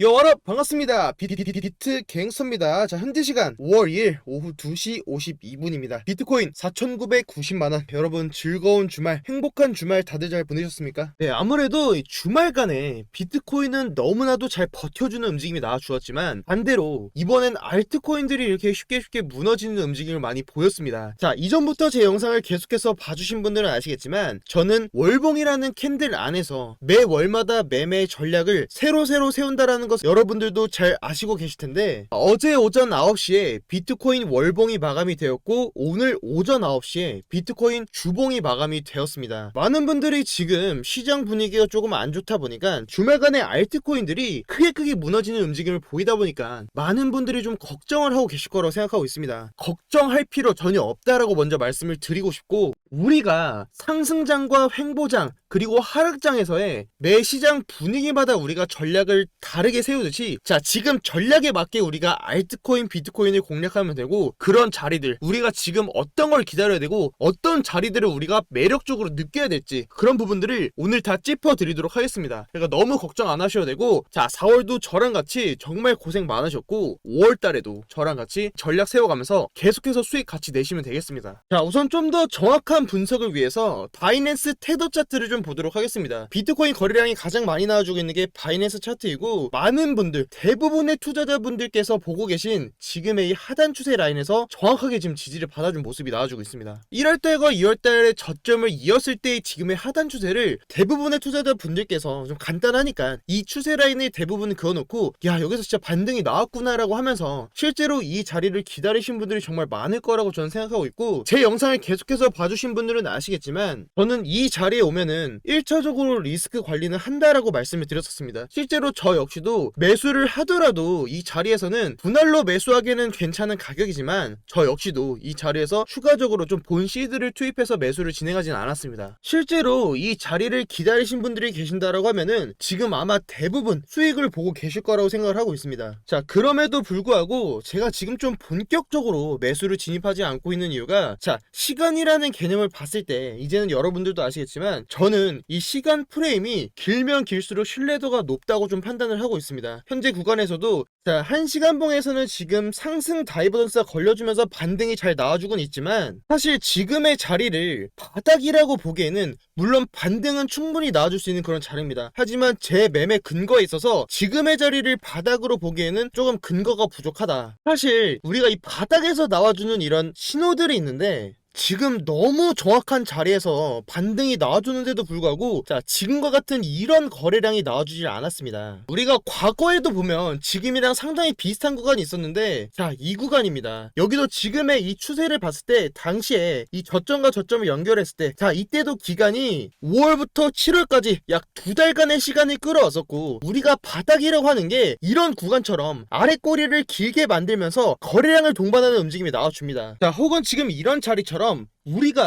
여러분 반갑습니다. 비트 갱스터입니다. 자, 현재 시간 5월 2일 오후 2시 52분입니다. 비트코인 4,990만원. 여러분 즐거운 주말, 행복한 주말 다들 잘 보내셨습니까? 네, 아무래도 이 주말간에 비트코인은 너무나도 잘 버텨주는 움직임이 나와주었지만 반대로 이번엔 알트코인들이 이렇게 쉽게 무너지는 움직임을 많이 보였습니다. 자, 이전부터 제 영상을 계속해서 봐주신 분들은 아시겠지만 저는 월봉이라는 캔들 안에서 매 월마다 매매 전략을 새로 세운다라는 것 여러분들도 잘 아시고 계실 텐데, 어제 오전 9시에 비트코인 월봉이 마감이 되었고 오늘 오전 9시에 비트코인 주봉이 마감이 되었습니다. 많은 분들이 지금 시장 분위기가 조금 안 좋다 보니까 주말간에 알트코인들이 크게 무너지는 움직임을 보이다 보니까 많은 분들이 좀 걱정을 하고 계실 거라고 생각하고 있습니다. 걱정할 필요 전혀 없다라고 먼저 말씀을 드리고 싶고, 우리가 상승장과 횡보장 그리고 하락장에서의 매 시장 분위기마다 우리가 전략을 다르게 세우듯이, 자, 지금 전략에 맞게 우리가 알트코인, 비트코인을 공략하면 되고, 그런 자리들, 우리가 지금 어떤 걸 기다려야 되고 어떤 자리들을 우리가 매력적으로 느껴야 될지, 그런 부분들을 오늘 다 짚어드리도록 하겠습니다. 그러니까 너무 걱정 안 하셔도 되고, 자, 4월도 저랑 같이 정말 고생 많으셨고 5월달에도 저랑 같이 전략 세워가면서 계속해서 수익 같이 내시면 되겠습니다. 자, 우선 좀 더 정확한 분석을 위해서 바이낸스 테더 차트를 좀 보도록 하겠습니다. 비트코인 거래량이 가장 많이 나와주고 있는 게 바이낸스 차트이고, 많은 분들, 대부분의 투자자분들께서 보고 계신 지금의 이 하단 추세 라인에서 정확하게 지금 지지를 받아준 모습이 나와주고 있습니다. 1월달과 2월달에 저점을 이었을 때의 지금의 하단 추세를 대부분의 투자자분들께서 좀 간단하니까 이 추세 라인을 대부분 그어놓고, 야, 여기서 진짜 반등이 나왔구나 라고 하면서 실제로 이 자리를 기다리신 분들이 정말 많을 거라고 저는 생각하고 있고, 제 영상을 계속해서 봐주신 분들은 아시겠지만 저는 이 자리에 오면은 1차적으로 리스크 관리는 한다라고 말씀을 드렸었습니다. 실제로 저 역시도 매수를 하더라도 이 자리에서는 분할로 매수하기에는 괜찮은 가격이지만 저 역시도 이 자리에서 추가적으로 좀 본 시드를 투입해서 매수를 진행하진 않았습니다. 실제로 이 자리를 기다리신 분들이 계신다라고 하면은 지금 아마 대부분 수익을 보고 계실 거라고 생각을 하고 있습니다. 자, 그럼에도 불구하고 제가 지금 좀 본격적으로 매수를 진입하지 않고 있는 이유가, 자, 시간이라는 개념을 봤을 때 이제는 여러분들도 아시겠지만 저는 이 시간 프레임이 길면 길수록 신뢰도가 높다고 좀 판단을 하고 있습니다. 현재 구간에서도, 자, 1시간봉에서는 지금 상승 다이버전스가 걸려주면서 반등이 잘 나와주곤 있지만, 사실 지금의 자리를 바닥이라고 보기에는 물론 반등은 충분히 나와줄 수 있는 그런 자리입니다. 하지만 제 매매 근거에 있어서 지금의 자리를 바닥으로 보기에는 조금 근거가 부족하다. 사실 우리가 이 바닥에서 나와주는 이런 신호들이 있는데 지금 너무 정확한 자리에서 반등이 나와주는데도 불구하고, 자, 지금과 같은 이런 거래량이 나와주질 않았습니다. 우리가 과거에도 보면 지금이랑 상당히 비슷한 구간이 있었는데, 자, 이 구간입니다. 여기도 지금의 이 추세를 봤을 때 당시에 이 저점과 저점을 연결했을 때, 자, 이때도 기간이 5월부터 7월까지 약 2달간의 시간을 끌어왔었고, 우리가 바닥이라고 하는 게 이런 구간처럼 아래 꼬리를 길게 만들면서 거래량을 동반하는 움직임이 나와줍니다. 자, 혹은 지금 이런 자리처럼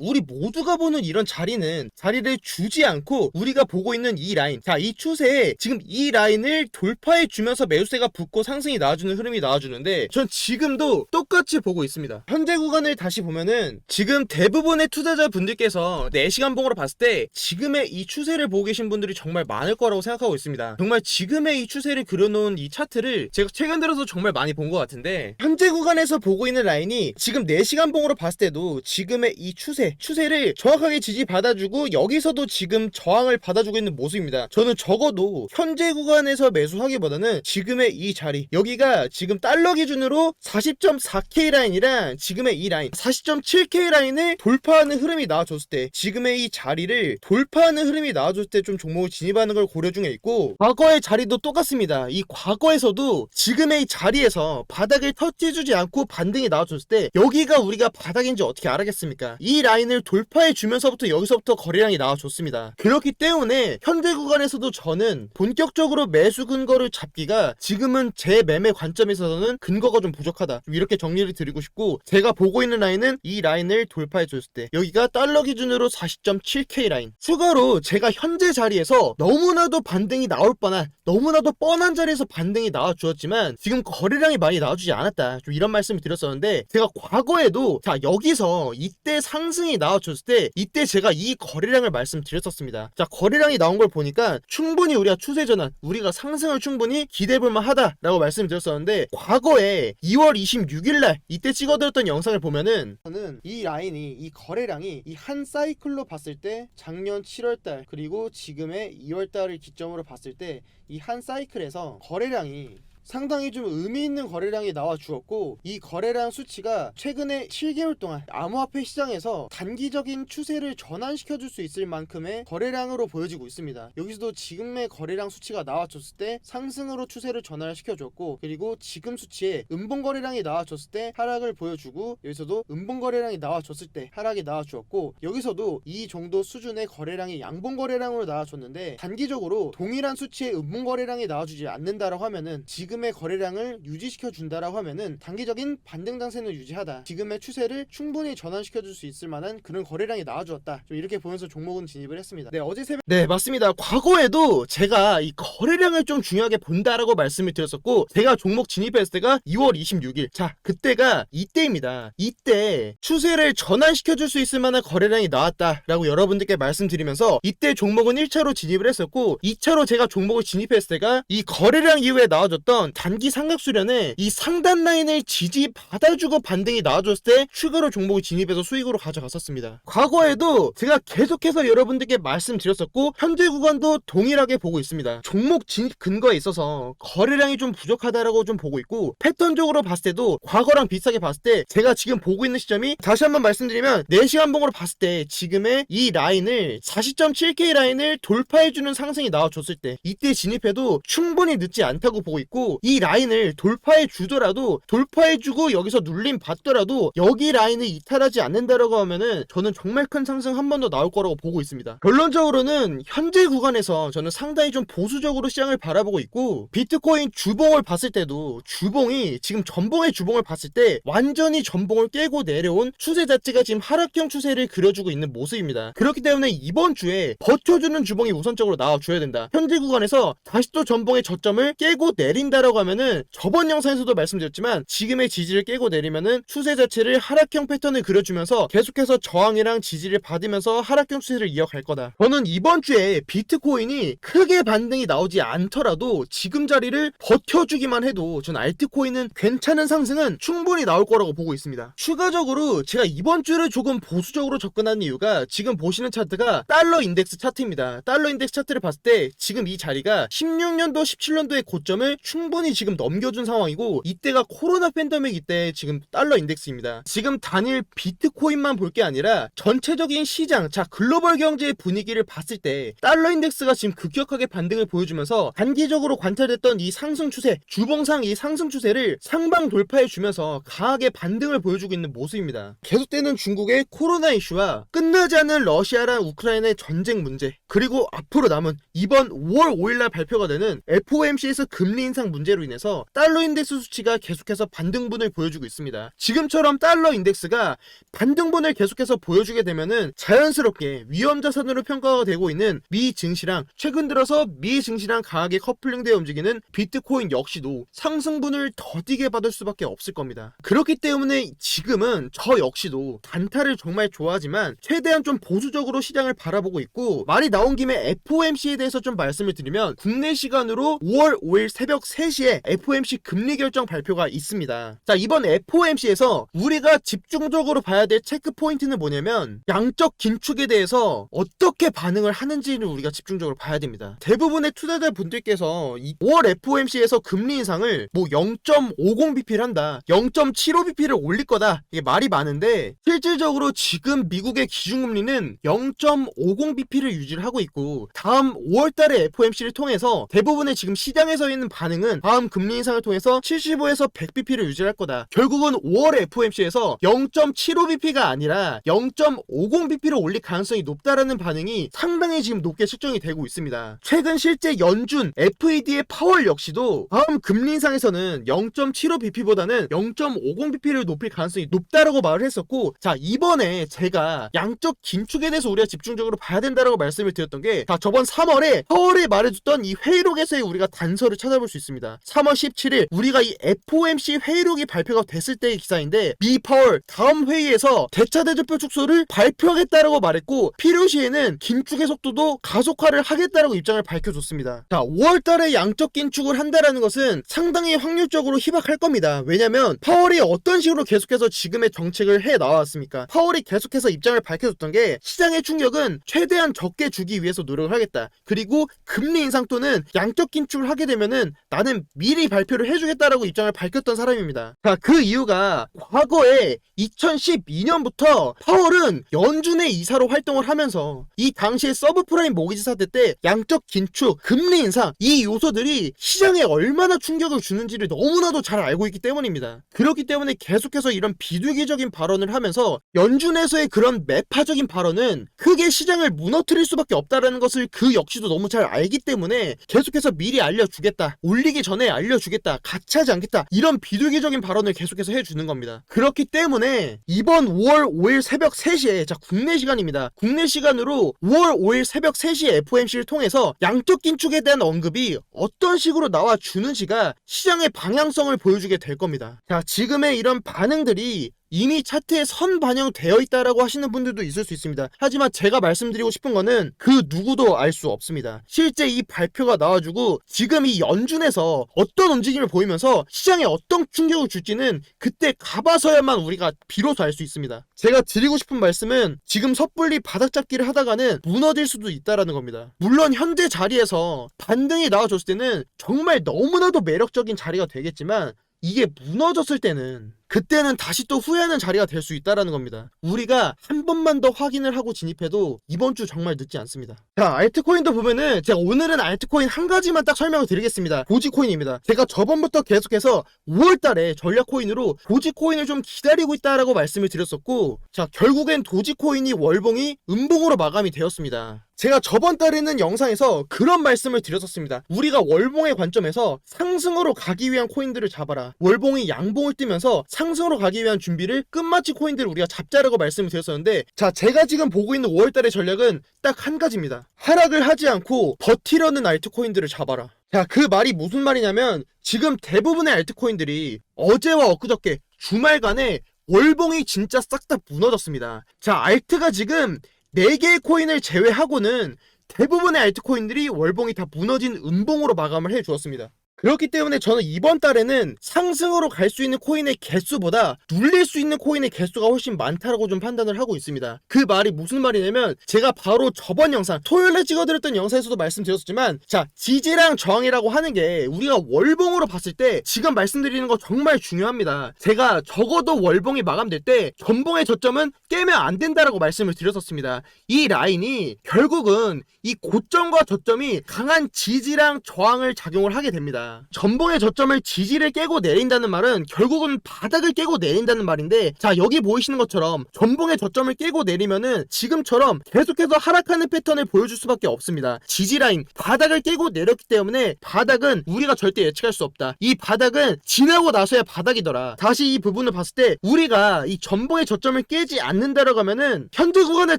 우리 모두가 보는 이런 자리는 자리를 주지 않고 우리가 보고 있는 이 라인, 자, 이 추세에 지금 이 라인을 돌파해 주면서 매수세가 붙고 상승이 나와주는 흐름이 나와주는데, 전 지금도 똑같이 보고 있습니다. 현재 구간을 다시 보면은 지금 대부분의 투자자분들께서 4시간 봉으로 봤을 때 지금의 이 추세를 보고 계신 분들이 정말 많을 거라고 생각하고 있습니다. 정말 지금의 이 추세를 그려놓은 이 차트를 제가 최근 들어서 정말 많이 본 것 같은데, 현재 구간에서 보고 있는 라인이 지금 4시간 봉으로 봤을 때도 지금의 이 추세를 정확하게 지지받아주고 여기서도 지금 저항을 받아주고 있는 모습입니다. 저는 적어도 현재 구간에서 매수하기보다는 지금의 이 자리, 여기가 지금 달러 기준으로 40.4K 라인이랑 지금의 이 라인 40.7K 라인을 돌파하는 흐름이 나와줬을 때, 지금의 이 자리를 돌파하는 흐름이 나와줬을 때 좀 종목을 진입하는 걸 고려 중에 있고, 과거의 자리도 똑같습니다. 이 과거에서도 지금의 이 자리에서 바닥을 터치해주지 않고 반등이 나와줬을 때 여기가 우리가 바닥인지 어떻게 알아겠습니까? 이 라인을 돌파해 주면서부터 여기서부터 거래량이 나와줬습니다. 그렇기 때문에 현재 구간에서도 저는 본격적으로 매수 근거를 잡기가 지금은 제 매매 관점에서는 근거가 좀 부족하다, 이렇게 정리를 드리고 싶고, 제가 보고 있는 라인은 이 라인을 돌파해 줬을 때 여기가 달러 기준으로 40.7K 라인, 추가로 제가 현재 자리에서 너무나도 반등이 나올 뻔한, 너무나도 뻔한 자리에서 반등이 나와주었지만 지금 거래량이 많이 나와주지 않았다, 좀 이런 말씀을 드렸었는데, 제가 과거에도, 자, 여기서 이때 이때 상승이 나와줬을 때 이때 제가 이 거래량을 말씀드렸었습니다. 자, 거래량이 나온 걸 보니까 충분히 우리가 추세 전환, 우리가 상승을 충분히 기대해볼 만하다라고 말씀드렸었는데, 과거에 2월 26일날 이때 찍어드렸던 영상을 보면은 저는 이 라인이, 이 거래량이 이 한 사이클로 봤을 때 작년 7월달 그리고 지금의 2월달을 기점으로 봤을 때 이 한 사이클에서 거래량이 상당히 좀 의미 있는 거래량이 나와 주었고, 이 거래량 수치가 최근에 7개월 동안 암호화폐 시장에서 단기적인 추세를 전환시켜 줄 수 있을 만큼의 거래량으로 보여지고 있습니다. 여기서도 지금의 거래량 수치가 나와줬을 때 상승으로 추세를 전환시켜 줬고, 그리고 지금 수치에 음봉 거래량이 나와줬을 때 하락을 보여주고, 여기서도 음봉 거래량이 나와줬을 때 하락이 나와주었고, 여기서도 이 정도 수준의 거래량이 양봉 거래량으로 나와줬는데, 단기적으로 동일한 수치의 음봉 거래량이 나와주지 않는다라고 하면은, 지금의 거래량을 유지시켜 준다라고 하면은 단기적인 반등 장세는 유지하다, 지금의 추세를 충분히 전환시켜 줄 수 있을 만한 그런 거래량이 나와주었다, 좀 이렇게 보면서 종목은 진입을 했습니다. 네, 어제 새벽 네, 맞습니다. 과거에도 제가 이 거래량을 좀 중요하게 본다라고 말씀을 드렸었고, 제가 종목 진입했을 때가 2월 26일, 자, 그때가 이때입니다. 이때 추세를 전환시켜 줄 수 있을 만한 거래량이 나왔다라고 여러분들께 말씀드리면서, 이때 종목은 1차로 진입을 했었고, 2차로 제가 종목을 진입했을 때가 이 거래량 이후에 나와줬던 단기 삼각수련에 이 상단 라인을 지지받아주고 반등이 나와줬을 때 추가로 종목을 진입해서 수익으로 가져갔었습니다. 과거에도 제가 계속해서 여러분들께 말씀드렸었고, 현재 구간도 동일하게 보고 있습니다. 종목 진입 근거에 있어서 거래량이 좀 부족하다라고 좀 보고 있고, 패턴적으로 봤을 때도 과거랑 비슷하게 봤을 때 제가 지금 보고 있는 시점이, 다시 한번 말씀드리면 4시간 봉으로 봤을 때 지금의 이 라인을 40.7K 라인을 돌파해주는 상승이 나와줬을 때 이때 진입해도 충분히 늦지 않다고 보고 있고, 이 라인을 돌파해 주더라도, 돌파해주고 여기서 눌림 받더라도 여기 라인을 이탈하지 않는다라고 하면은 저는 정말 큰 상승 한 번 더 나올 거라고 보고 있습니다. 결론적으로는 현재 구간에서 저는 상당히 좀 보수적으로 시장을 바라보고 있고, 비트코인 주봉을 봤을 때도 주봉이 지금 전봉의 주봉을 봤을 때 완전히 전봉을 깨고 내려온 추세 자체가 지금 하락형 추세를 그려주고 있는 모습입니다. 그렇기 때문에 이번 주에 버텨주는 주봉이 우선적으로 나와줘야 된다. 현재 구간에서 다시 또 전봉의 저점을 깨고 내린다라고 하면은, 저번 영상에서도 말씀드렸지만 지금의 지지를 깨고 내리면은 추세 자체를 하락형 패턴을 그려주면서 계속해서 저항이랑 지지를 받으면서 하락형 추세를 이어갈 거다. 저는 이번 주에 비트코인이 크게 반등이 나오지 않더라도 지금 자리를 버텨주기만 해도 전 알트코인은 괜찮은 상승은 충분히 나올 거라고 보고 있습니다. 추가적으로 제가 이번 주를 조금 보수적으로 접근한 이유가, 지금 보시는 차트가 달러 인덱스 차트입니다. 달러 인덱스 차트를 봤을 때 지금 이 자리가 16년도 17년도의 고점을 충분히 지금 넘겨준 상황이고, 이때가 코로나 팬데믹 이때 지금 달러 인덱스입니다. 지금 단일 비트코인만 볼 게 아니라 전체적인 시장, 자, 글로벌 경제의 분위기를 봤을 때 달러 인덱스가 지금 급격하게 반등을 보여주면서 단기적으로 관찰됐던 이 상승 추세, 주봉상 이 상승 추세를 상방 돌파해 주면서 강하게 반등을 보여주고 있는 모습입니다. 계속되는 중국의 코로나 이슈와 끝나지 않는 러시아랑 우크라이나의 전쟁 문제, 그리고 앞으로 남은 이번 5월 5일날 발표가 되는 FOMC에서 금리 인상 문제로 인해서 달러 인덱스 수치가 계속해서 반등분을 보여주고 있습니다. 지금처럼 달러 인덱스가 반등분을 계속해서 보여주게 되면은 자연스럽게 위험자산으로 평가가 되고 있는 미 증시랑, 최근 들어서 미 증시랑 강하게 커플링되어 움직이는 비트코인 역시도 상승분을 더디게 받을 수밖에 없을 겁니다. 그렇기 때문에 지금은 저 역시도 단타를 정말 좋아하지만 최대한 좀 보수적으로 시장을 바라보고 있고, 말이 나온 김에 FOMC에 대해서 좀 말씀을 드리면, 국내 시간으로 5월 5일 새벽 3시에 FOMC 금리 결정 발표가 있습니다. 자, 이번 FOMC에서 우리가 집중적으로 봐야 될 체크 포인트는 뭐냐면, 양적 긴축에 대해서 어떻게 반응을 하는지를 우리가 집중적으로 봐야 됩니다. 대부분의 투자자 분들께서 5월 FOMC에서 금리 인상을 뭐 0.50bp를 한다, 0.75bp를 올릴 거다, 이게 말이 많은데, 실질적으로 지금 미국의 기준금리는 0.50bp를 유지를 하고 있고, 다음 5월달에 FOMC를 통해서 대부분의 지금 시장에서 있는 반응은 다음 금리 인상을 통해서 75에서 100bp를 유지할 거다. 결국은 5월의 FOMC에서 0.75bp가 아니라 0.50bp를 올릴 가능성이 높다라는 반응이 상당히 지금 높게 측정이 되고 있습니다. 최근 실제 연준 FED의 파월 역시도 다음 금리 인상에서는 0.75bp보다는 0.50bp를 높일 가능성이 높다라고 말을 했었고, 자, 이번에 제가 양적 긴축에 대해서 우리가 집중적으로 봐야 된다라고 말씀을 드렸던 게, 자, 저번 3월에 파월이 말해줬던 이 회의록에서의 우리가 단서를 찾아볼 수 있습니다. 있습니다. 3월 17일 우리가 이 FOMC 회의록이 발표가 됐을 때의 기사인데, 미 파월 다음 회의에서 대차대조표 축소를 발표하겠다라고 말했고, 필요시에는 긴축의 속도도 가속화를 하겠다라고 입장을 밝혀줬습니다. 자, 5월달에 양적 긴축을 한다라는 것은 상당히 확률적으로 희박할 겁니다. 왜냐면 파월이 어떤 식으로 계속해서 지금의 정책을 해 나왔습니까? 파월이 계속해서 입장을 밝혀줬던 게, 시장의 충격은 최대한 적게 주기 위해서 노력을 하겠다. 그리고 금리 인상 또는 양적 긴축을 하게 되면은 나는 미리 발표를 해주겠다라고 입장을 밝혔던 사람입니다. 자, 그 이유가 과거에 2012년부터 파월은 연준의 이사로 활동을 하면서 이 당시에 서브프라임 모기지 사태 때 양적 긴축, 금리 인상, 이 요소들이 시장에 얼마나 충격을 주는지를 너무나도 잘 알고 있기 때문입니다. 그렇기 때문에 계속해서 이런 비둘기적인 발언을 하면서 연준에서의 그런 매파적인 발언은 크게 시장을 무너뜨릴 수밖에 없다는 것을 그 역시도 너무 잘 알기 때문에 계속해서 미리 알려주겠다, 올리기 전에 알려주겠다, 같이 하지 않겠다, 이런 비둘기적인 발언을 계속해서 해주는 겁니다. 그렇기 때문에 이번 5월 5일 새벽 3시에, 자, 국내 시간입니다. 국내 시간으로 5월 5일 새벽 3시에 FOMC를 통해서 양적 긴축에 대한 언급이 어떤 식으로 나와주는지가 시장의 방향성을 보여주게 될 겁니다. 자, 지금의 이런 반응들이 이미 차트에 선반영되어 있다라고 하시는 분들도 있을 수 있습니다. 하지만 제가 말씀드리고 싶은 거는 그 누구도 알 수 없습니다. 실제 이 발표가 나와주고 지금 이 연준에서 어떤 움직임을 보이면서 시장에 어떤 충격을 줄지는 그때 가봐서야만 우리가 비로소 알 수 있습니다. 제가 드리고 싶은 말씀은, 지금 섣불리 바닥 잡기를 하다가는 무너질 수도 있다라는 겁니다. 물론 현재 자리에서 반등이 나와줬을 때는 정말 너무나도 매력적인 자리가 되겠지만, 이게 무너졌을 때는, 그때는 다시 또 후회하는 자리가 될 수 있다라는 겁니다. 우리가 한 번만 더 확인을 하고 진입해도 이번 주 정말 늦지 않습니다. 자, 알트코인도 보면은, 제가 오늘은 알트코인 한 가지만 딱 설명을 드리겠습니다. 도지코인입니다. 제가 저번부터 계속해서 5월달에 전략코인으로 도지코인을 좀 기다리고 있다라고 말씀을 드렸었고, 자, 결국엔 도지코인이 월봉이 음봉으로 마감이 되었습니다. 제가 저번 달에는 영상에서 그런 말씀을 드렸었습니다. 우리가 월봉의 관점에서 상승으로 가기 위한 코인들을 잡아라. 월봉이 양봉을 뜨면서 상승으로 가기 위한 준비를, 끝마치 코인들을 우리가 잡자라고 말씀을 드렸었는데, 자, 제가 지금 보고 있는 5월달의 전략은 딱 한 가지입니다. 하락을 하지 않고 버티려는 알트코인들을 잡아라. 자, 그 말이 무슨 말이냐면, 지금 대부분의 알트코인들이 어제와 엊그저께 주말간에 월봉이 진짜 싹 다 무너졌습니다. 자, 알트가 지금 4개의 코인을 제외하고는 대부분의 알트코인들이 월봉이 다 무너진 음봉으로 마감을 해주었습니다. 그렇기 때문에 저는 이번 달에는 상승으로 갈 수 있는 코인의 개수보다 눌릴 수 있는 코인의 개수가 훨씬 많다라고 좀 판단을 하고 있습니다. 그 말이 무슨 말이냐면, 제가 바로 저번 영상, 토요일에 찍어드렸던 영상에서도 말씀드렸었지만, 자, 지지랑 저항이라고 하는 게 우리가 월봉으로 봤을 때 지금 말씀드리는 거 정말 중요합니다. 제가 적어도 월봉이 마감될 때 전봉의 저점은 깨면 안 된다라고 말씀을 드렸었습니다. 이 라인이 결국은 이 고점과 저점이 강한 지지랑 저항을 작용을 하게 됩니다. 전봉의 저점을, 지지를 깨고 내린다는 말은 결국은 바닥을 깨고 내린다는 말인데, 자, 여기 보이시는 것처럼 전봉의 저점을 깨고 내리면은 지금처럼 계속해서 하락하는 패턴을 보여줄 수밖에 없습니다. 지지라인, 바닥을 깨고 내렸기 때문에 바닥은 우리가 절대 예측할 수 없다. 이 바닥은 지나고 나서야 바닥이더라. 다시 이 부분을 봤을 때 우리가 이 전봉의 저점을 깨지 않는다라고 하면은, 현재 구간을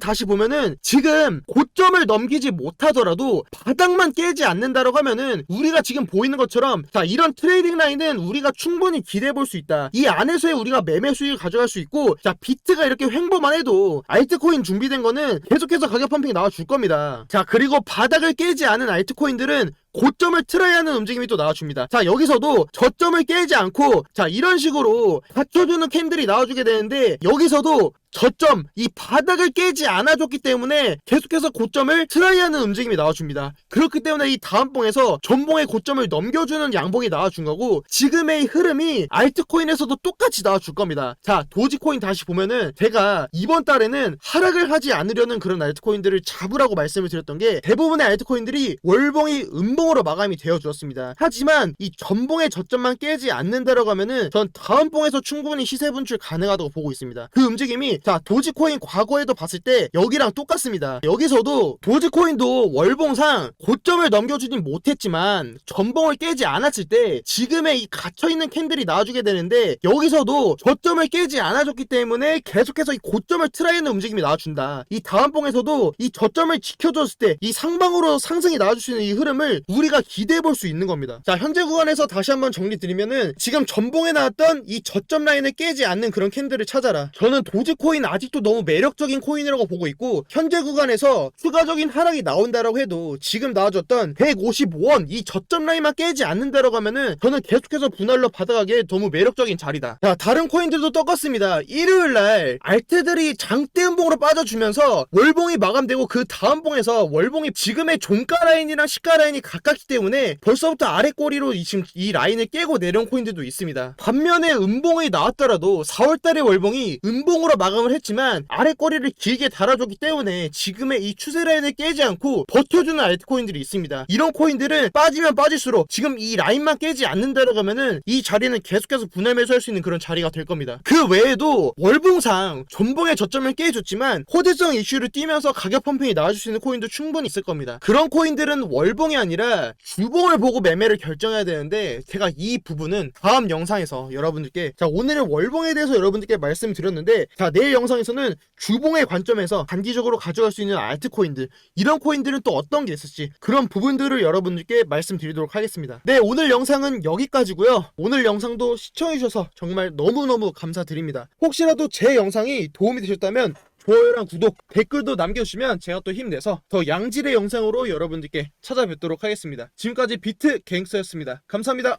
다시 보면은 지금 고점을 넘기지 못하더라도 바닥만 깨지 않는다라고 하면은 우리가 지금 보이는 것처럼, 자, 이런 트레이딩 라인은 우리가 충분히 기대해 볼 수 있다. 이 안에서의 우리가 매매 수익을 가져갈 수 있고, 자, 비트가 이렇게 횡보만 해도 알트코인 준비된 거는 계속해서 가격 펌핑이 나와 줄 겁니다. 자, 그리고 바닥을 깨지 않은 알트코인들은 고점을 틀어야 하는 움직임이 또 나와줍니다. 자, 여기서도 저점을 깨지 않고, 자, 이런 식으로 받쳐주는 캔들이 나와주게 되는데, 여기서도 저점, 이 바닥을 깨지 않아줬기 때문에 계속해서 고점을 트라이하는 움직임이 나와줍니다. 그렇기 때문에 이 다음 봉에서 전봉의 고점을 넘겨주는 양봉이 나와준 거고, 지금의 흐름이 알트코인에서도 똑같이 나와줄 겁니다. 자, 도지코인 다시 보면은, 제가 이번 달에는 하락을 하지 않으려는 그런 알트코인들을 잡으라고 말씀을 드렸던 게, 대부분의 알트코인들이 월봉이 음봉으로 마감이 되어 주었습니다. 하지만 이 전봉의 저점만 깨지 않는다라고 하면은 전 다음 봉에서 충분히 시세 분출 가능하다고 보고 있습니다. 그 움직임이 자, 도지코인 과거에도 봤을 때 여기랑 똑같습니다. 여기서도 도지코인도 월봉상 고점을 넘겨주진 못했지만 전봉을 깨지 않았을 때 지금의 이 갇혀있는 캔들이 나와주게 되는데, 여기서도 저점을 깨지 않아줬기 때문에 계속해서 이 고점을 트라이하는 움직임이 나와준다. 이 다음봉에서도 이 저점을 지켜줬을 때 이 상방으로 상승이 나와줄 수 있는 이 흐름을 우리가 기대해볼 수 있는 겁니다. 자, 현재 구간에서 다시 한번 정리 드리면은, 지금 전봉에 나왔던 이 저점 라인을 깨지 않는 그런 캔들을 찾아라. 저는 도지코인 아직도 너무 매력적인 코인이라고 보고 있고, 현재 구간에서 추가적인 하락이 나온다라고 해도 지금 나와줬던 155원 이 저점 라인만 깨지 않는다라고 하면은 저는 계속해서 분할로 받아가기에 너무 매력적인 자리다. 자, 다른 코인들도 똑같습니다. 일요일날 알트들이 장대 음봉으로 빠져주면서 월봉이 마감되고 그 다음 봉에서 월봉이 지금의 종가 라인이랑 시가 라인이 가깝기 때문에 벌써부터 아래 꼬리로 지금 이 라인을 깨고 내려온 코인들도 있습니다. 반면에 음봉이 나왔더라도 4월달에 월봉이 음봉으로 마감을 했지만 아래 꼬리를 길게 달아줬기 때문에 지금의 이 추세 라인을 깨지 않고 버텨주는 알트코인들이 있습니다. 이런 코인들은 빠지면 빠질수록 지금 이 라인만 깨지 않는다라고 하면은 이 자리는 계속해서 분할 매수할 수 있는 그런 자리가 될 겁니다. 그 외에도 월봉상 전봉의 저점을 깨줬지만 호재성 이슈를 띠면서 가격 펌핑이 나와줄 수 있는 코인도 충분히 있을 겁니다. 그런 코인들은 월봉이 아니라 주봉을 보고 매매를 결정해야 되는데, 제가 이 부분은 다음 영상에서 여러분들께, 자, 오늘은 월봉에 대해서 여러분들께 말씀드렸는데, 자, 내일 영상에서는 주봉의 관점에서 단기적으로 가져갈 수 있는 알트코인들, 이런 코인들은 또 어떤 게 있을지 그런 부분들을 여러분들께 말씀드리도록 하겠습니다. 네, 오늘 영상은 여기까지고요. 오늘 영상도 시청해주셔서 정말 너무너무 감사드립니다. 혹시라도 제 영상이 도움이 되셨다면 좋아요랑 구독, 댓글도 남겨주시면 제가 또 힘내서 더 양질의 영상으로 여러분들께 찾아뵙도록 하겠습니다. 지금까지 비트 갱스터였습니다. 감사합니다.